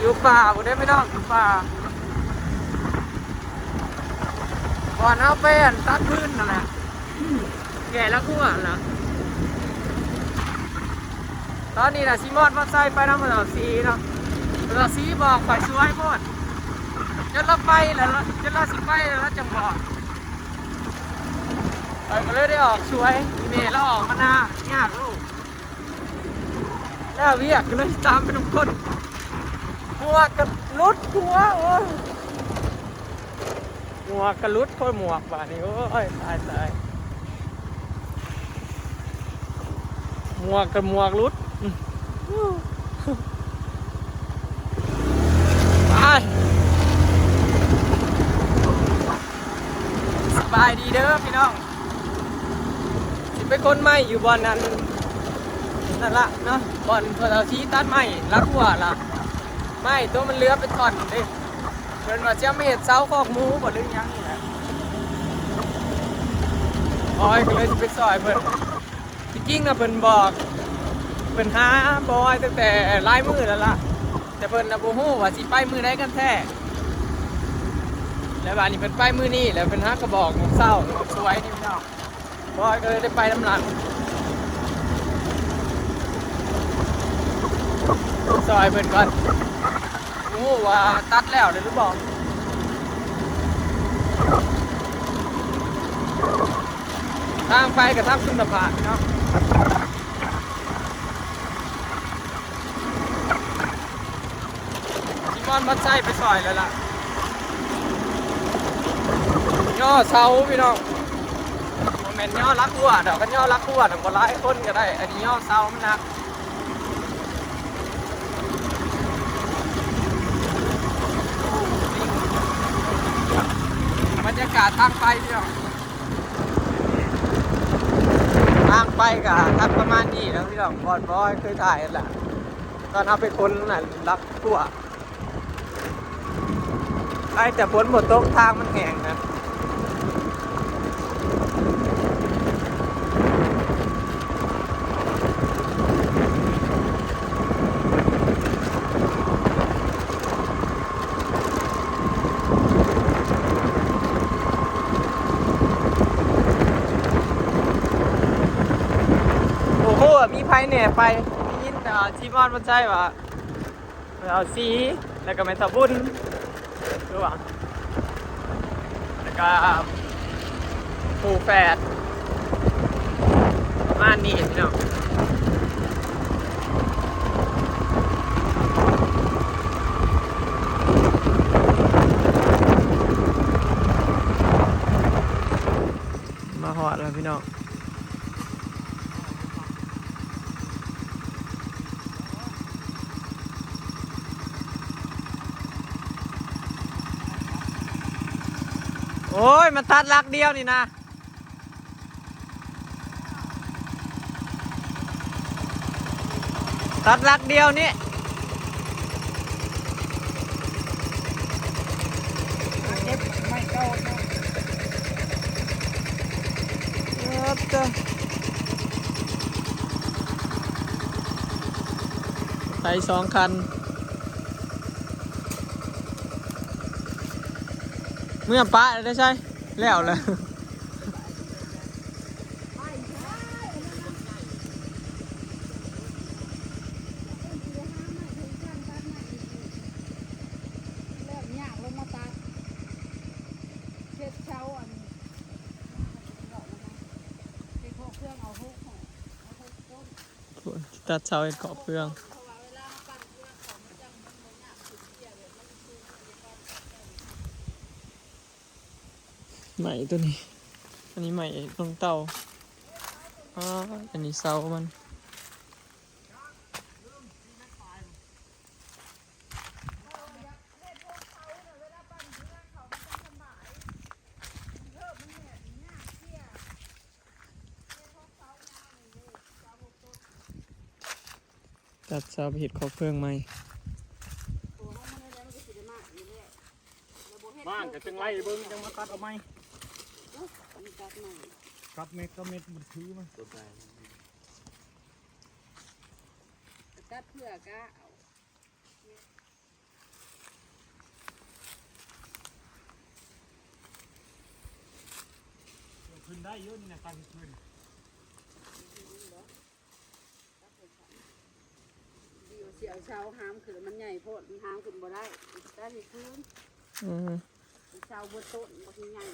อยู่ป่าบ่ได้ไม่ต้องอยู่ป่าก่อนเอาเป็นตัดพื้นนั่นแหละแก่แล้วกู้อ่ะล่ะตอนนี้นะซิมอนมาใส่ไปน้ำมันเอาสีเนาะเราสีบอกไปช่วยหมดจนเราไปแล้วจนเราสิไปแล้วจังบอกก็เลยได้ออกช่วยเมย์แล้วออกมาหน้ายากลูกแล้วเวียกก็เลยตามไปทุกคนหัวกระลุดหัวโอ้ยหมวกกระลุดโคตรหมวกบ้านี่โอ้ยตายตายหมวกกับหมวกลุดไปสบายดีเด้อพี่น้องสิเป็นคนใหม่อยู่บอนนั้นนั่นละเนาะบอนพอเราชี้ตัดใหม่รักหัวละไม่ตัวมันเลื้อเป็นท่อนดิเพิ่นว่าจะไม่เห็นเสาคอกหมูบ่หรือยังนี่แหละโอ้ยก็เลยจะไปซอยเพิ่นจริงๆนะเพิ่นบอกเพิ่นหาบอยตั้งแต่ลายมือแล้วล่ะแต่เพิ่นน่ะบ่ฮู้ว่าสิไปมือใดกันแท้แล้วบัดนี้เพิ่นไปมือนี้แล้วเพิ่นหากระบอกเศร้าสวยนี่พี่น้องบอยก็เลยได้ไปน้ำหลังซอยเพิ่นก่อนโอ้ว่าตัดแล้วหรือบอกทางไปกับทางขึ้นสะพานเนาะซิมอนบัดไส้ไปซอยแล้วล่ะย่อเสาพี่น้องโมเมนต์ย่อรักหัวเดี๋ยวกันย่อรักหัวถึงคนร้ายคนก็ได้อันนี้ย่อเสาไม่นักบรรยากาศทางไปพี่น้องทางไปกับทางประมาณนี้นะพี่น้องบอลบอยเคยถ่ายกันแหละตอนเอาไปคนน่ะรักหัวไอ้แต่ฝนหมดตกทางมันแห้งนะมีไพ่เนี่ยไปยินชีมอนมันใช่ปะเอาสีแล้วก็เมตาบุญรู้ป่ะแล้วก็ปูแฝดม่านนี่เนาะมาหอดแล้วพี่น้องโอ้ยมันตัดลักเดียวนี่นะตัดลักเดียวนี่ไม่เข้าไป2 คันเมื่อป้าได้ใช่แล้วเลยตัดเสาเอ็ดขอบเพื่องใหม่ตัวนี้อันนี้ใหม่ลงเตาอ๋ออันนี้เสามันตัดเสาไปเห็ดขอบเพื่องใหม่บ้านก็จังไรเบิ้งจังมาตัดเอาไหมตัดเม็ดก็เม็ดมันถือมั้ยตัดเพื่อก็เอา ได้ยุ่นนะตอนคืน เสียวเช้าหามขึ้นมันใหญ่โพดมันหามขึ้นบ่ได้ได้ที่คืนเช้าบนต้นบ่ใหญ่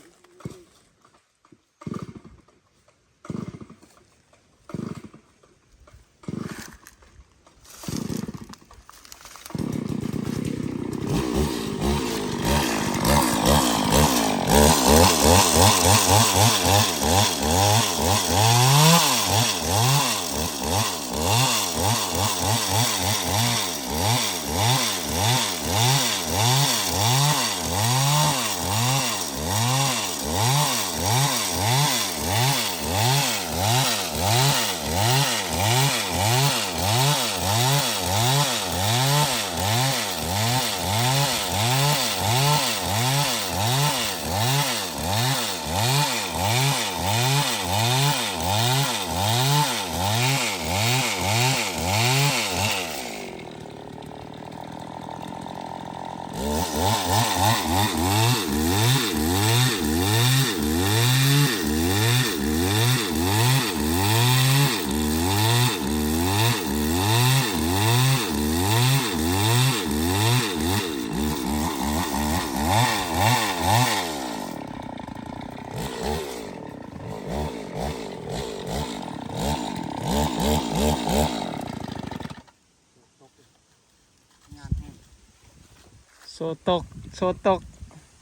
โซตก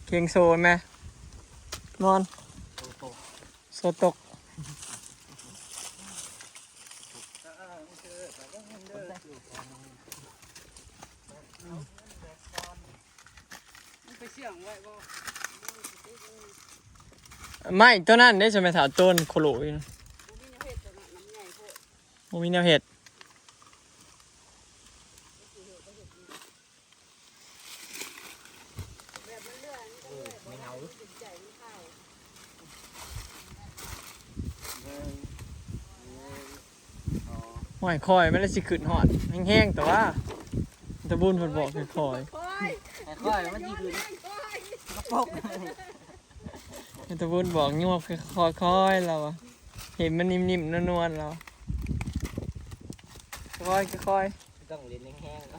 เคียงโซนไหมนอนโซตกไปเสี่ยงไว้บ่ ไม่ตัวนั้นได้จะไปถามต้นโคโลอยู่นะ บ่มีแนวเฮ็ดแต่น้ำใหญ่โพด มันมีแนวเห็ด แบบมันเลื่อนนี่ก็เลื่อนบ่ได้ติดใจมันเข้า ห้อยคอยไม่ได้สิขึ้นหอดแห้งๆแต่ว่าตะบุญเพิ่นบอกให้คอย ค่อยๆมันจีคืนกระปก ให้ตะบุญบอกยวบค่อยๆเราอะเห็นมันนิ่มๆนวลๆเราค่อยๆ ต้องเล่นแห้งๆ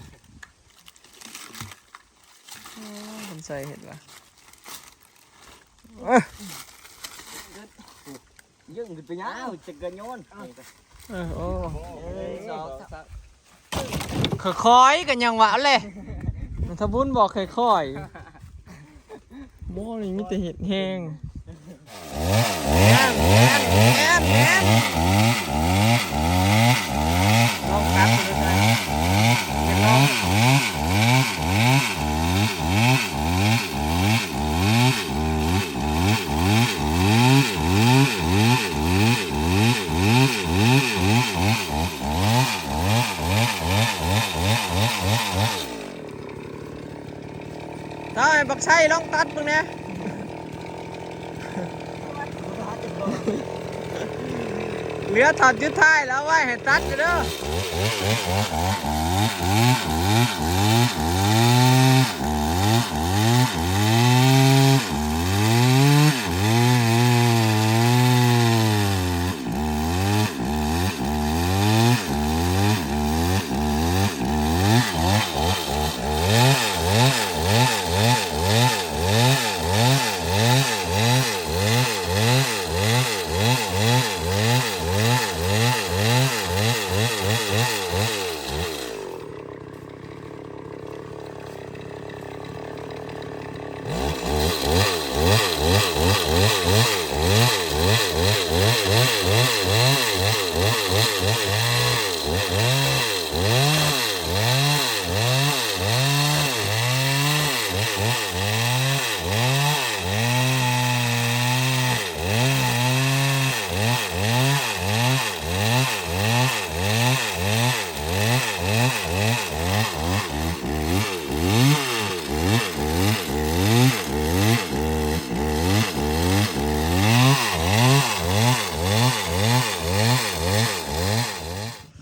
ผมใส่เห็ดละ ยึ่งขึ้นไปยาวจะเกินโยน โอ้ สองสาม ค่อยๆกันยังหวะเลยถ้าบุญบอกค่อยๆบ่นี่มีแต่เห็ดแห้งลองตัดดูได้ลองได้บักไส้ลองตัดมึงนะเหลือถอดจุดท้ายแล้วไว้ให้ตัดอยู่เด้อ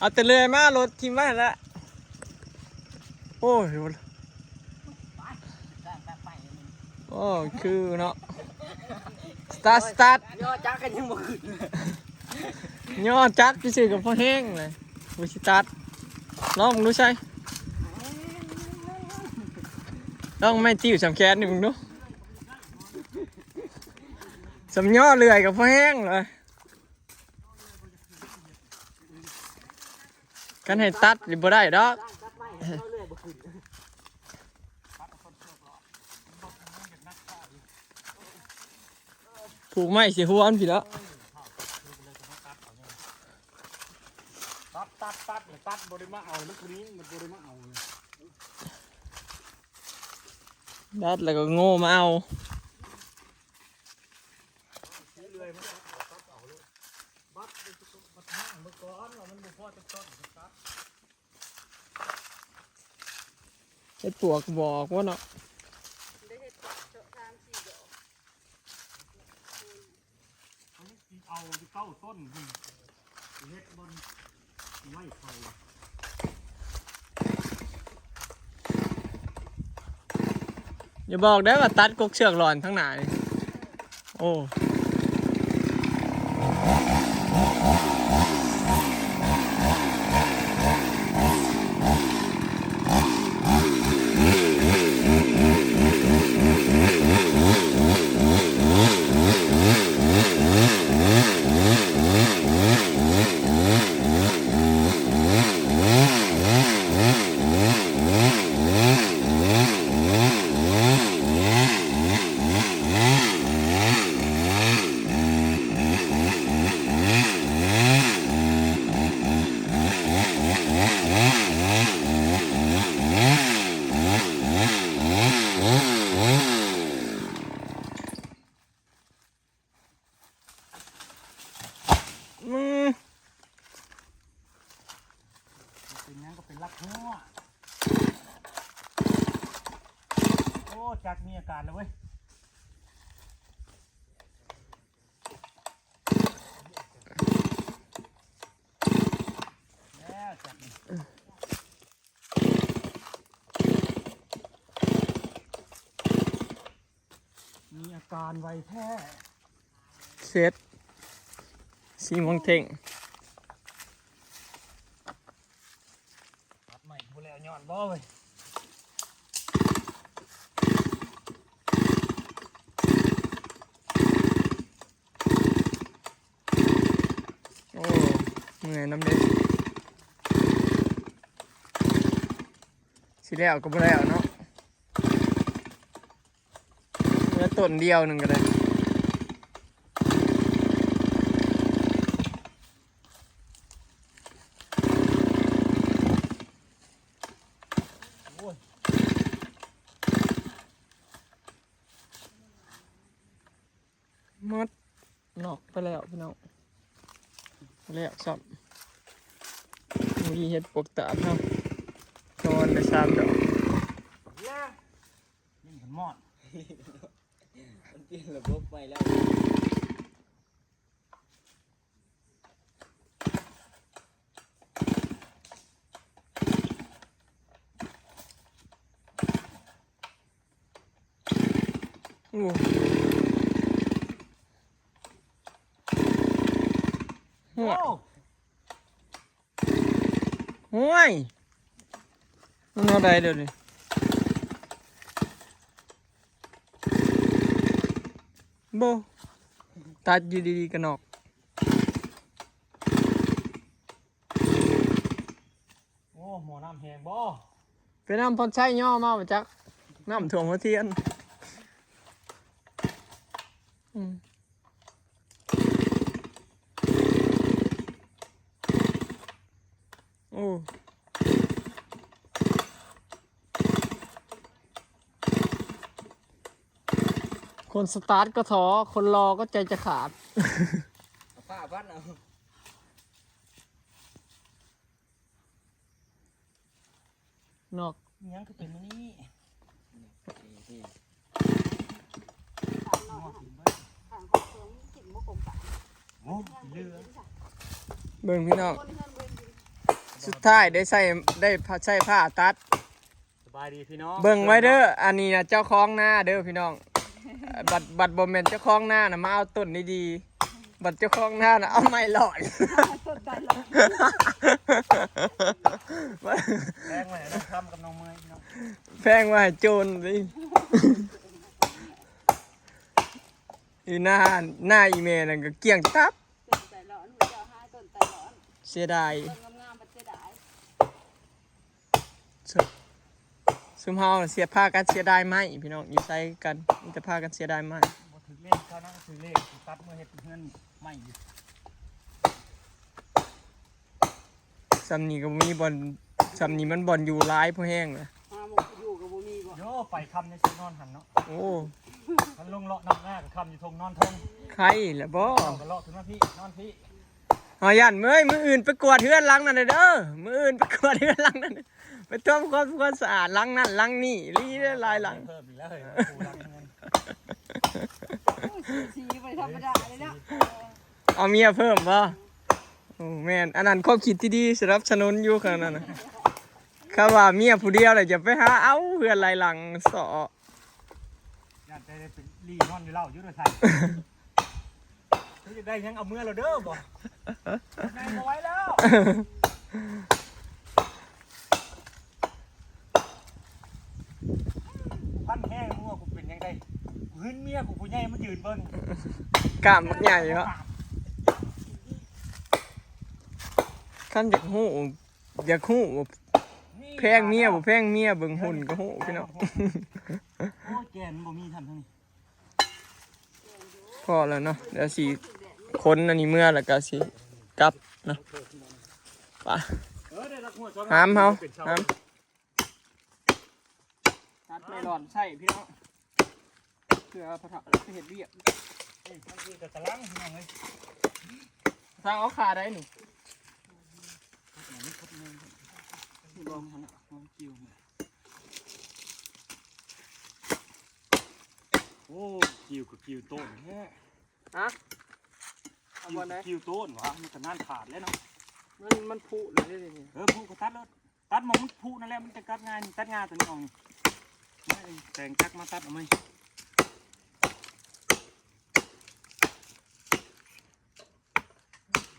เอาแต่เลยมารถทีมบ้านละโอ้ยโอ้คือเนาะ สตาร์ท ย่อจักกันยังบ่ขึ้น ย่อจักพี่สื่อกับพ่อแห้งเลยวิสตาร์ทลองมึงดูใช่ลองไม่ติ้วสำแขนหนึ่งดูสำย่อเลื่อยกับพ่อแห้งเลยกันให้ตัดหรือบ่ได้ดอกผูกไม้เสียหัวอันผิดแล้วตัดบริมาเอามันคือนี้มันบริมาเอาเลย ดัดแล้วก็โง่มาเอาไอ้ปวกบอกว่าเนาะ ได้เฮ็ดเจาะทาง4ดอก เอาเก้าต้นเฮ็ดบนไม่ไฟ อย่าบอกได้ว่าตัดกกเชือกหลอนทั้งหนานี่โอ้เป็นงั้นก็เป็นลักหัวโอ้จักมีอาการแล้วเว้ยแล้วจักมีอาการไวแท้ เสร็จสีมองเท่ง ตัดใหม่กูแล้วย้อนบ่เว้ย โอ้เหนื่อยน้ำเด็ดสิแล้วก็บ่แล้วเนาะเหลือต้นเดียวหนึ่งก็ได้หมดนอกไปแล้วพี่น้องไปแล้วสับมีเห็ดปวกตาบเนาะนอนไป3 ดอก ยิ่งขันมอด มันเปลี่ยนระบบไปแล้ว โอ้ห่วยห่วยมันเอาได้เดี๋ยวนี้โบตัดอยู่ดีๆกันออก โอ้หมอน้ำแหงบ่ เป็นน้ำพอนใช้ย่อมาบ่จักน้ำถ่วงหัวเทียนโอ้คนสตาร์ทก็ท้อคนรอก็ใจจะขาด เอาผ้าพัดเอา นอก ยังก็เป็นอันนี้ นี่ ทางของเพิ่นกินบ่คงปาน โอ้เรือ เบิ่งพี่น้อง คนเฮือนเบิ่งกิน สุดท้ายได้ใช้ผ้าตัด สบายดีพี่น้อง เบิ่งไว้เด้ออันนี้นะเจ้าของหน้าเด้อพี่น้อง บัดบ่แม่นเจ้าของหน้าน่ะมาเอาต้นดีๆบัดเจ้าของหน้าน่ะเอาไม้หลอด ต้นได้หรอก แพงไว้น้องคำกับน้องเมย์เนาะ แพงว่าให้โจรสิอีหน้าอีเมนั่นก็เกลี้ยงตับ ต้นไตร้อนหัวเจ้าห้าต้นไตร้อน เสียดาย ต้นงามๆมันเสียดาย ซุมเฮาเสียผ้ากันเสียดายไหมพี่น้องอยู่ใส่กันมันจะพากันเสียดายไหม บ่ถึงเลขเขานั่งถึงเลขตัดเมื่อเฮ็ดเพื่อนไม่อยู่ ซำนี้ก็บ่มีบอลซำนี้มันบอลอยู่ร้ายผู้แห้งนะ หาหมกอยู่กับบ่มีบ่ โย่ไปคำในสินอนหันเนาะ โอ้ มันลงเลาะนอกหน้ากับคำอยู่ทงนอนทง ใครล่ะบ่ เอาก็เลาะถึงมาพี่นอนพี่ หอยันมื้ออื่นไปกวาดเฮือนหลังนั่นเด้อมื้ออื่นไปกวาดเฮือนหลังนั่นไปทำความสะอาดหลังนั่นหลังนี่ลีได้หลายหลัง เพิ่มอีกแล้วเฮ้ยปูรังเงิน สีไปธรรมดาเลยนะ เอาเมียเพิ่มบ่โอ้แม่นอันนั้นความคิดที่ดีสนับสนุนอยู่ขนาดนั้นน่ะถ้าว่าเมียผู้เดียวเลยจะไปหาเอาเฮือนหลายหลังสอ อยากได้เป็นรีนอนอยู่เล่าอยู่ด้วยไทยเขาจะได้ยังเอาเมื่อเราเด้อบ่นายมาไว้แล้วพันแห้งมั่วกูเป็นยังไงกูหึ้นเมียกูผู้ใหญ่มายืนเบิ่ง กล้ามบักใหญ่เหรอขั้นอยากหูแพงเมียบ่แพงเมียเบิ่งหุ่นก็หูพี่น้อง โอ้ยแกนบ่มีทำเท่านี้ พอแล้วเนาะเดี๋ยวสิคนอันนี้เมื่อแล้วก็สิกลับเนาะไป ได้รักหัวซ้อม หามเฮาหามตัดไม่ร้อนใช่พี่น้องเพื่อพระเถาไปเฮ็ดเวียก มันคือแต่ตะลังพี่น้องเอ้ย ทางเอาขาได้นี่ลองหันลองกิ้ว โอ้กิวกับกิวโต้นแท้ ฮะเอาบ่ได้ กิวโต้นวะมันก็นั่นขาดแล้วเนาะ มันผุเลยเด้นี่ ผู้ก็ตัดแล้วตัดมองมันผู้นั่นแหละมันจะกัดง่ายนี่ตัดงาตัวนี้ออกนี่แต่งจักมาตัดเอาไหม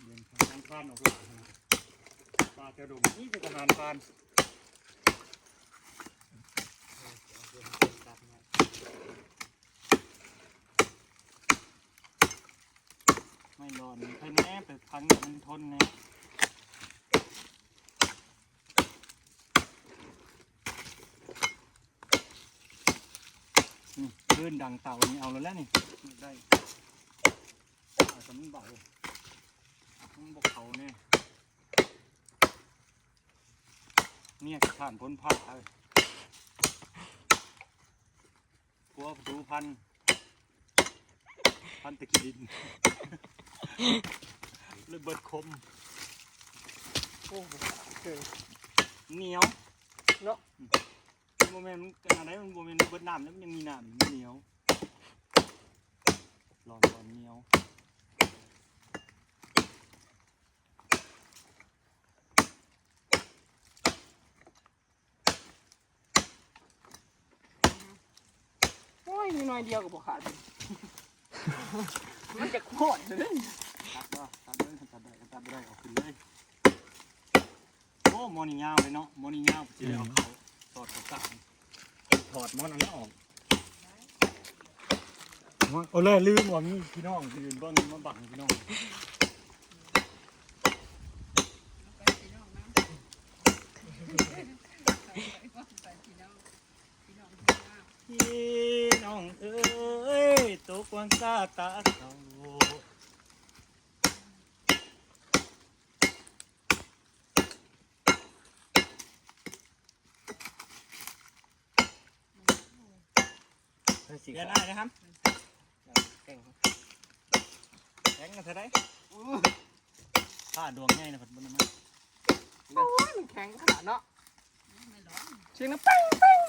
เดินทางผ่านออกเลยปลากระดุมนี่คือทหารผ่านไม่ร้อนใครแน่แต่พันมันทนไงนี่เดินดังเต่านี่เอาแล้วนี่ได้อาจจะมันเบามันบกเขาเนี่ยเนี่ยผ่านพ้นพัดเลยกลัวประตูพันตะกี้ดินเลยเบิดคม โอ้เก่ง เหนียว เนาะ โมเมนต์อะไรมันโมเมนต์เบิดน้ำแล้วมันยังมีน้ำมันเหนียวร้อนเหนียวโอ้ยมีน้อยเดียวก็บ่ขาดมันจะโคตรเลย ตัดว่าตัดได้ตัดได้ตัดไม่ได้เอาขึ้นเลยโอ้มอนี่ยาวเลยเนาะมอนี่ยาวจะได้เอาเขาถอดเขากางถอดมอนอันนั้นออกเอาเลยลืมว่ามีพี่น้องยืนเบิ้งมาบังพี่น้องพี่น้องเอ้ยตกวังซาตาเขาเรียนอะไรนะครับแข่งกันเท่าไรผ้าดวงง่ายนะผมมันมา โอ้ยมันแข็งขนาดเนาะเชียงนะปิ้งปิ้ง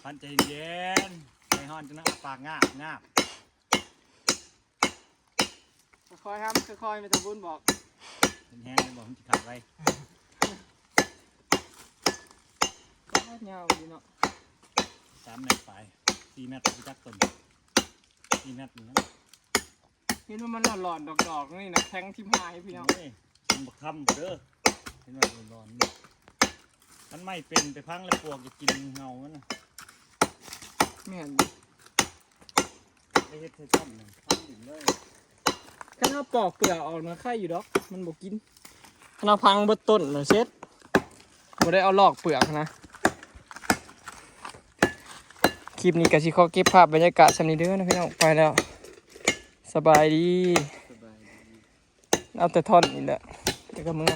พันใจเย็นใจฮ้อนจนปากงาบค่อยๆครับค่อยๆไม่ต้องบุญบอก เป็นแห้งเลยบอกมันจะขาดไว้ ก็เงาดีเนาะ 3 เมตรไป4 เมตรไปจักต้น นี่นัดนี่นะ เห็นว่ามันหลอนๆดอกๆนี่นะแข็งทิ่มหายพี่น้อง นี่มันบักคำเด้อเห็นว่าร้อนๆมันไม่เป็นไปพังแล้วปวกจะกินเงามันนะ แม่น ไอ้เฮ็ดให้ซ้ำหนึ่งพังดิ่งเลย ถ้าเราปอกเปลือกออกนะไข่อยู่ดอกมันบ่กินถ้าเราพังเบิดต้นน่ะเช็ดบ่ได้เอาลอกเปลือกนะคลิปนี้ก็สิขอเก็บภาพบรรยากาศซำนี้เด้อนะพี่น้องไปแล้วสบายดี สบายดี เอาแต่ท่อนนี่แหละแล้วก็มือ